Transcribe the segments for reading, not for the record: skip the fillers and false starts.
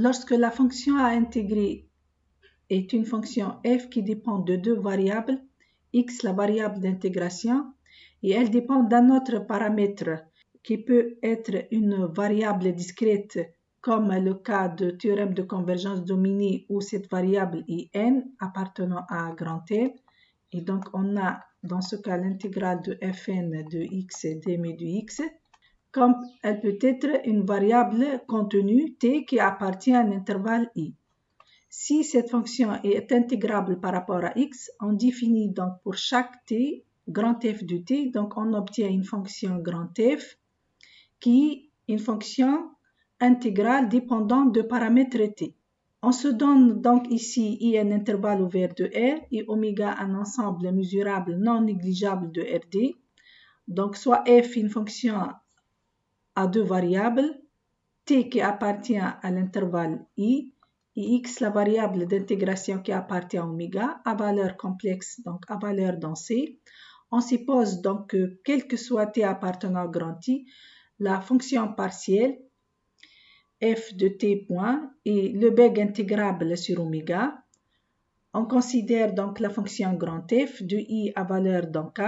Lorsque la fonction à intégrer est une fonction f qui dépend de deux variables, x la variable d'intégration, et elle dépend d'un autre paramètre qui peut être une variable discrète comme le cas de théorème de convergence dominée où cette variable est n appartenant à grand N. Et donc on a dans ce cas l'intégrale de fn de x d mu de x, comme elle peut être une variable contenue t qui appartient à un intervalle i. Si cette fonction est intégrable par rapport à x, on définit donc pour chaque t, grand F de t, donc on obtient une fonction grand F qui est une fonction intégrale dépendante de paramètres t. On se donne donc ici i un intervalle ouvert de R et oméga un ensemble mesurable non négligeable de Rd. Donc soit f une fonction à deux variables, t qui appartient à l'intervalle i, et x la variable d'intégration qui appartient à oméga, à valeur complexe, donc à valeur dans C. On suppose donc que quel que soit t appartenant à grand I, la fonction partielle f de t point est Lebesgue intégrable sur oméga. On considère donc la fonction grand F de i à valeur dans K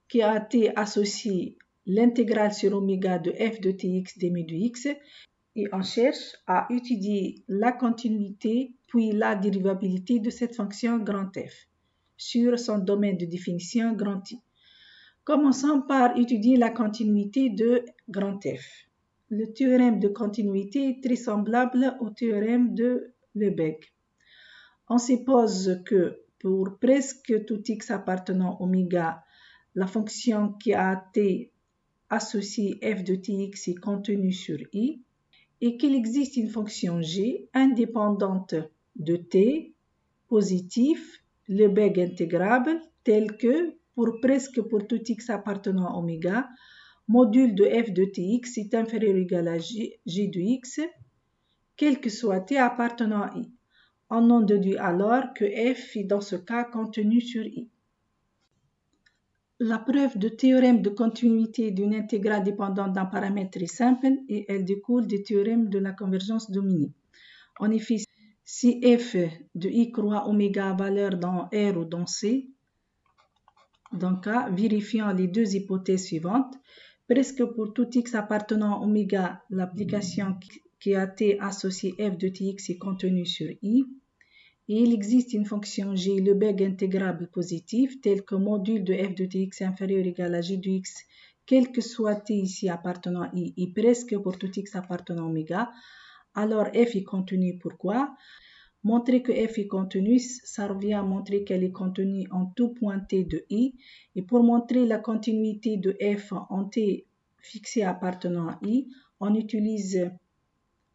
qui a été associée l'intégrale sur oméga de f de tx d mu de x, et on cherche à étudier la continuité puis la dérivabilité de cette fonction grand F sur son domaine de définition grand I. Commençons par étudier la continuité de grand F. Le théorème de continuité est très semblable au théorème de Lebesgue. On suppose que pour presque tout x appartenant à oméga, la fonction qui a été associée f de tx est contenue sur i et qu'il existe une fonction g indépendante de t positif, Lebesgue intégrable, telle que pour tout x appartenant à oméga, module de f de tx est inférieur ou égal à g de x, quel que soit t appartenant à i. On en déduit alors que f est dans ce cas contenu sur i. La preuve du théorème de continuité d'une intégrale dépendante d'un paramètre est simple et elle découle du théorème de la convergence dominée. En effet, si f de i croît oméga à valeur dans R ou dans C, dans K, vérifiant les deux hypothèses suivantes, presque pour tout x appartenant à oméga, l'application qui a été associée f de tx est contenue sur i. Et il existe une fonction g Lebesgue intégrable positive telle que module de f de tx inférieur ou égal à g de x, quel que soit t ici appartenant à i et presque pour tout x appartenant à oméga, alors f est contenue. Pourquoi? Montrer que f est contenue, ça revient à montrer qu'elle est contenue en tout point t de i. Et pour montrer la continuité de f en t fixé appartenant à i, on utilise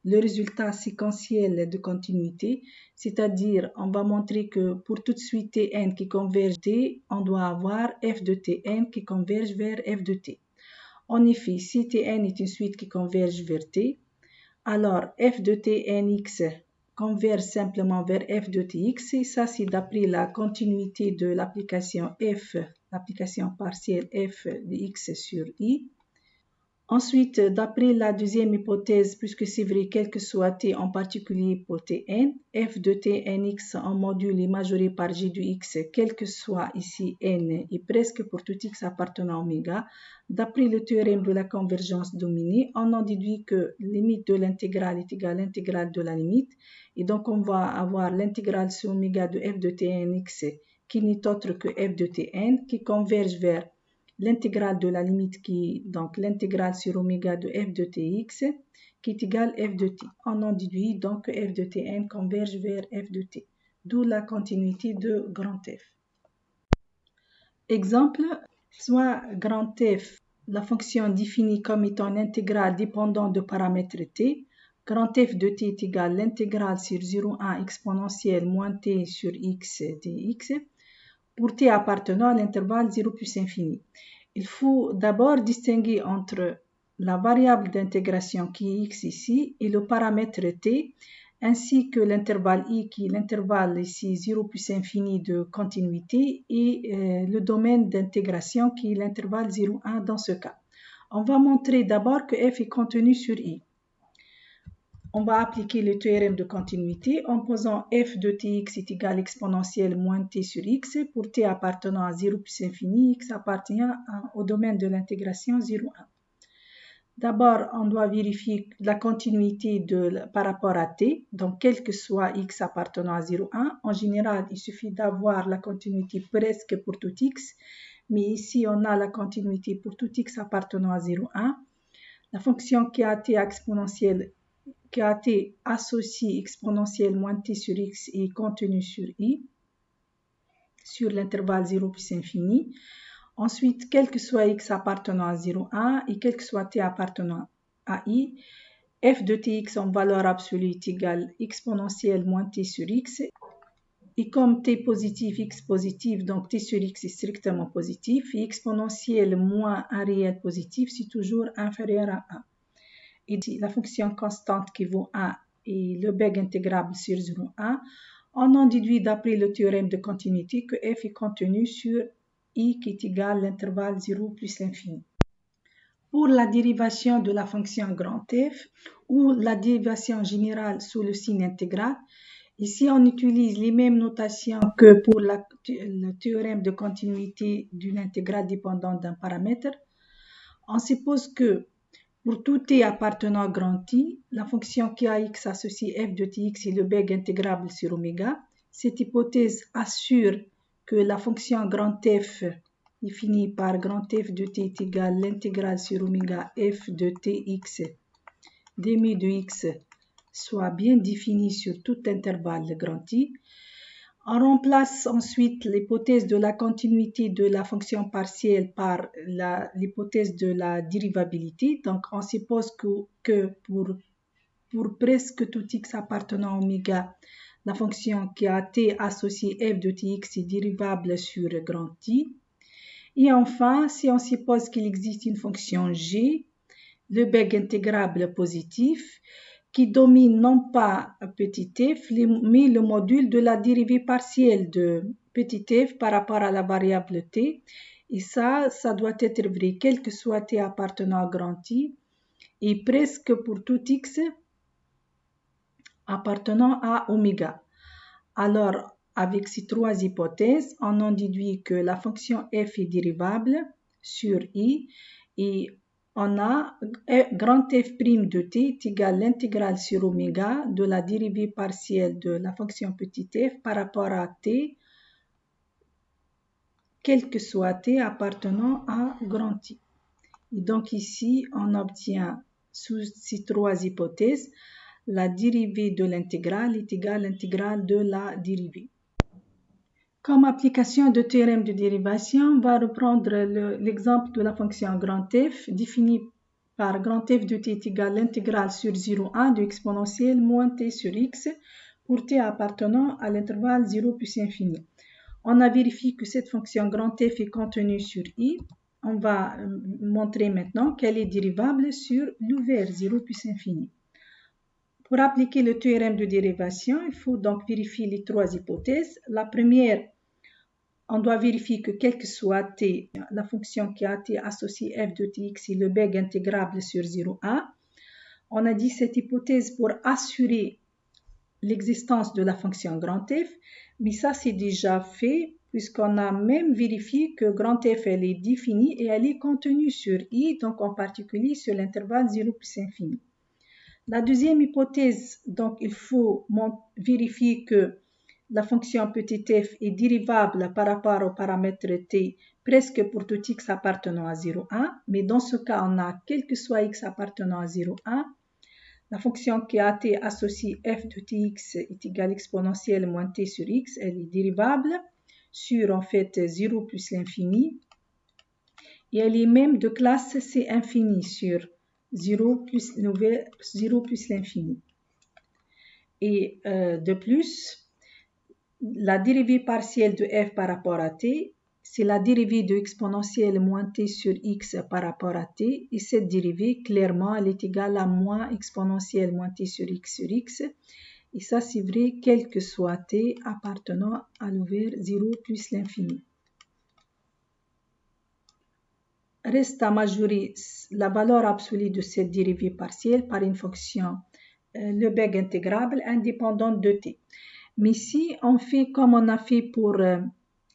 le résultat séquentiel de continuité, c'est-à-dire on va montrer que pour toute suite Tn qui converge t, on doit avoir f de Tn qui converge vers f de t. En effet, si Tn est une suite qui converge vers t, alors f de Tnx converge simplement vers f de tx, et ça c'est d'après la continuité de l'application f, l'application partielle f de x sur i. Ensuite, d'après la deuxième hypothèse, puisque c'est vrai quel que soit t, en particulier pour tn, f de tnx en module est majoré par g de x, quel que soit ici n, et presque pour tout x appartenant à oméga. D'après le théorème de la convergence dominée, on en déduit que la limite de l'intégrale est égale à l'intégrale de la limite, et donc on va avoir l'intégrale sur oméga de f de tnx, qui n'est autre que f de tn, qui converge vers l'intégrale de la limite qui est donc l'intégrale sur oméga de f de tx qui est égale f de t. On en déduit donc que f de tn converge vers f de t, d'où la continuité de grand F. Exemple, soit grand F, la fonction définie comme étant une intégrale dépendante de paramètre t, grand F de t est égal à l'intégrale sur 0,1 exponentielle moins t sur x dx, pour t appartenant à l'intervalle 0 plus infini. Il faut d'abord distinguer entre la variable d'intégration qui est x ici et le paramètre t, ainsi que l'intervalle i qui est l'intervalle ici 0 plus infini de continuité et le domaine d'intégration qui est l'intervalle 0,1 dans ce cas. On va montrer d'abord que f est contenu sur i. on va appliquer le théorème de continuité en posant f de tx est égal à exponentielle moins t sur x pour t appartenant à 0 plus infini, x appartient au domaine de l'intégration 0, 1. D'abord, on doit vérifier la continuité par rapport à t, donc quel que soit x appartenant à 0, 1. En général, il suffit d'avoir la continuité presque pour tout x, mais ici, on a la continuité pour tout x appartenant à 0, 1. La fonction qui a t exponentielle, qui a t associée exponentielle moins t sur x est contenue sur i, sur l'intervalle 0 plus infini. Ensuite, quel que soit x appartenant à 0, 1 et quel que soit t appartenant à i, f de tx en valeur absolue est égal à exponentielle moins t sur x. Et comme t positif, x positif, donc t sur x est strictement positif, et exponentielle moins un réel positif, c'est toujours inférieur à 1. Et la fonction constante qui vaut 1 et le beg intégrable sur 0, 1, on en déduit d'après le théorème de continuité que f est contenu sur i qui est égal à l'intervalle 0 plus l'infini. Pour la dérivation de la fonction grand f ou la dérivation générale sous le signe intégral, ici on utilise les mêmes notations que pour le théorème de continuité d'une intégrale dépendante d'un paramètre. On suppose que pour tout t appartenant à grand T, la fonction qui a x associée f de tx est le beg intégrable sur oméga. Cette hypothèse assure que la fonction grand f définie par grand f de t est égale à l'intégrale sur oméga f de tx demi de x soit bien définie sur tout intervalle grand T. On remplace ensuite l'hypothèse de la continuité de la fonction partielle par l'hypothèse de la dérivabilité. Donc, on suppose que pour presque tout x appartenant à oméga, la fonction qui a t associée f de tx est dérivable sur grand T. Et enfin, si on suppose qu'il existe une fonction g, le beg intégrable positif, qui domine non pas petit f, mais le module de la dérivée partielle de petit f par rapport à la variable t. Et ça doit être vrai, quel que soit t appartenant à grand T, et presque pour tout x appartenant à oméga. Alors, avec ces trois hypothèses, on en déduit que la fonction f est dérivable sur i et on a grand f' de t est égal à l'intégrale sur oméga de la dérivée partielle de la fonction petit f par rapport à t, quel que soit t appartenant à grand T. Et donc ici, on obtient sous ces trois hypothèses, la dérivée de l'intégrale est égale à l'intégrale de la dérivée. Comme application de théorème de dérivation, on va reprendre l'exemple de la fonction grand f définie par grand f de t est égal à l'intégrale sur 0,1 de exponentielle moins t sur x pour t appartenant à l'intervalle 0 plus infini. On a vérifié que cette fonction grand f est contenue sur i. On va montrer maintenant qu'elle est dérivable sur l'ouvert 0 plus infini. Pour appliquer le théorème de dérivation, il faut donc vérifier les trois hypothèses. La première, on doit vérifier que quel que soit t, la fonction qui a t associée f de tx est le beg intégrable sur 0,1. On a dit cette hypothèse pour assurer l'existence de la fonction grand f, mais ça c'est déjà fait puisqu'on a même vérifié que grand f elle est définie et elle est contenue sur i, donc en particulier sur l'intervalle 0 plus infini. La deuxième hypothèse, donc il faut vérifier que la fonction petit f est dérivable par rapport au paramètre t presque pour tout x appartenant à 0,1, mais dans ce cas, on a quel que soit x appartenant à 0,1, la fonction qui a t associée f de tx est égale à exponentielle moins t sur x, elle est dérivable sur en fait 0 plus l'infini, et elle est même de classe c infini sur 0 plus l'infini. Et de plus, la dérivée partielle de f par rapport à t, c'est la dérivée de exponentielle moins t sur x par rapport à t. Et cette dérivée, clairement, elle est égale à moins exponentielle moins t sur x. Et ça, c'est vrai, quel que soit t appartenant à l'ouvert 0 plus l'infini. Reste à majorer la valeur absolue de cette dérivée partielle par une fonction le beg intégrable indépendant de t. Mais si on fait comme on a fait pour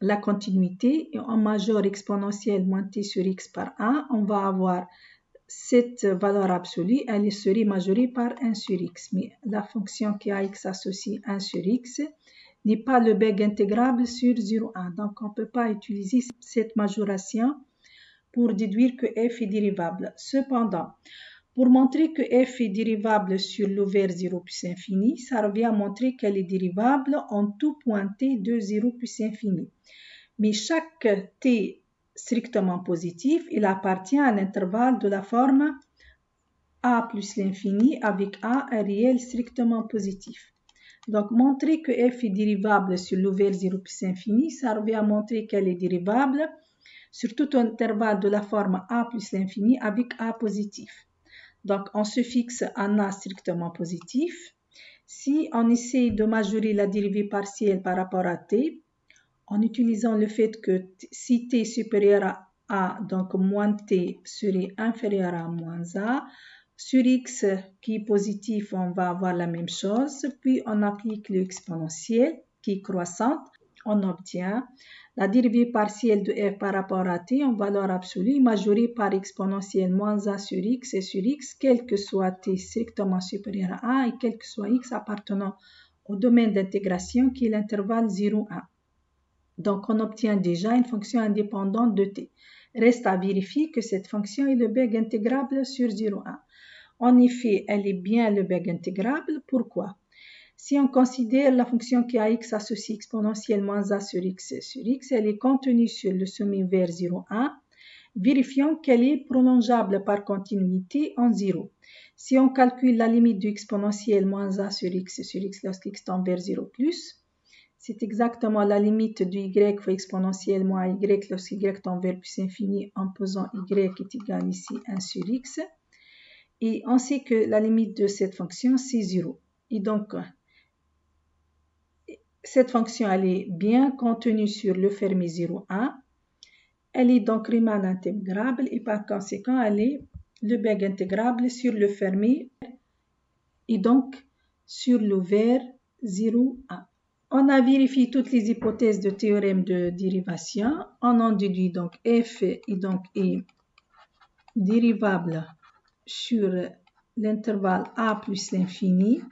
la continuité, et on majore exponentielle moins t sur x par 1, on va avoir cette valeur absolue, elle serait majorée par 1 sur x. Mais la fonction qui a x associé 1 sur x n'est pas le beg intégrable sur 0,1. Donc, on ne peut pas utiliser cette majoration pour déduire que f est dérivable. Cependant, pour montrer que f est dérivable sur l'ouvert 0 plus infini, ça revient à montrer qu'elle est dérivable en tout point t de 0 plus infini. Mais chaque t strictement positif, il appartient à l'intervalle de la forme a plus l'infini avec a un réel strictement positif. Donc, montrer que f est dérivable sur l'ouvert 0 plus infini, ça revient à montrer qu'elle est dérivable sur tout intervalle de la forme a plus l'infini avec a positif. Donc, on se fixe un a strictement positif. Si on essaie de majorer la dérivée partielle par rapport à t, en utilisant le fait que si t est supérieur à a, donc moins t serait inférieur à moins a, sur x qui est positif, on va avoir la même chose, puis on applique l'exponentielle qui est croissante, on obtient la dérivée partielle de f par rapport à t en valeur absolue majorée par exponentielle moins a sur x et sur x, quel que soit t strictement supérieur à a et quel que soit x appartenant au domaine d'intégration qui est l'intervalle 0,1. Donc, on obtient déjà une fonction indépendante de t. Reste à vérifier que cette fonction est le beg intégrable sur 0,1. En effet, elle est bien le beg intégrable. Pourquoi? Si on considère la fonction qui a x associée exponentielle moins a sur x, elle est contenue sur le sommet vers 0,1. Vérifions qu'elle est prolongeable par continuité en 0. Si on calcule la limite de exponentielle moins a sur x lorsqu'x tend vers 0 plus, c'est exactement la limite de y fois exponentielle moins y lorsque y tend vers plus infini en posant y est égal ici 1 sur x. Et on sait que la limite de cette fonction, c'est 0. Et donc, cette fonction, elle est bien contenue sur le fermé 0,1. Elle est donc Riemann intégrable et par conséquent, elle est le beg intégrable sur le fermé et donc sur l'ouvert 0,1. On a vérifié toutes les hypothèses de théorème de dérivation. On en déduit donc f est dérivable sur l'intervalle a plus l'infini.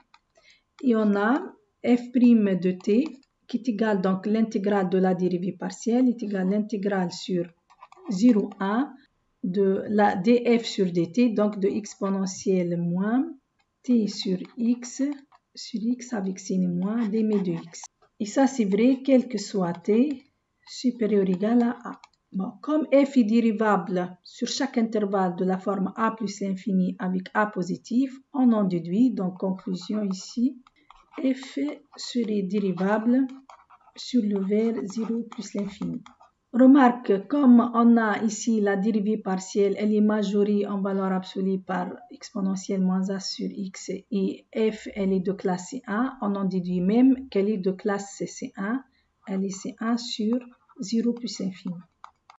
Et on a f' de t qui est égal donc l'intégrale de la dérivée partielle est égal à l'intégrale sur 0,1 de la df sur dt, donc de exponentielle moins t sur x avec signe moins dm de x. Et ça, c'est vrai, quel que soit t supérieur ou égal à a. Bon, comme f est dérivable sur chaque intervalle de la forme a plus l'infini avec a positif, on en déduit, donc conclusion ici, f serait dérivable sur l'ouvert 0 plus l'infini. Remarque, comme on a ici la dérivée partielle, elle est majorée en valeur absolue par exponentielle moins a sur x et f, elle est de classe C1, on en déduit même qu'elle est de classe C1, elle est C1 sur 0 plus infini.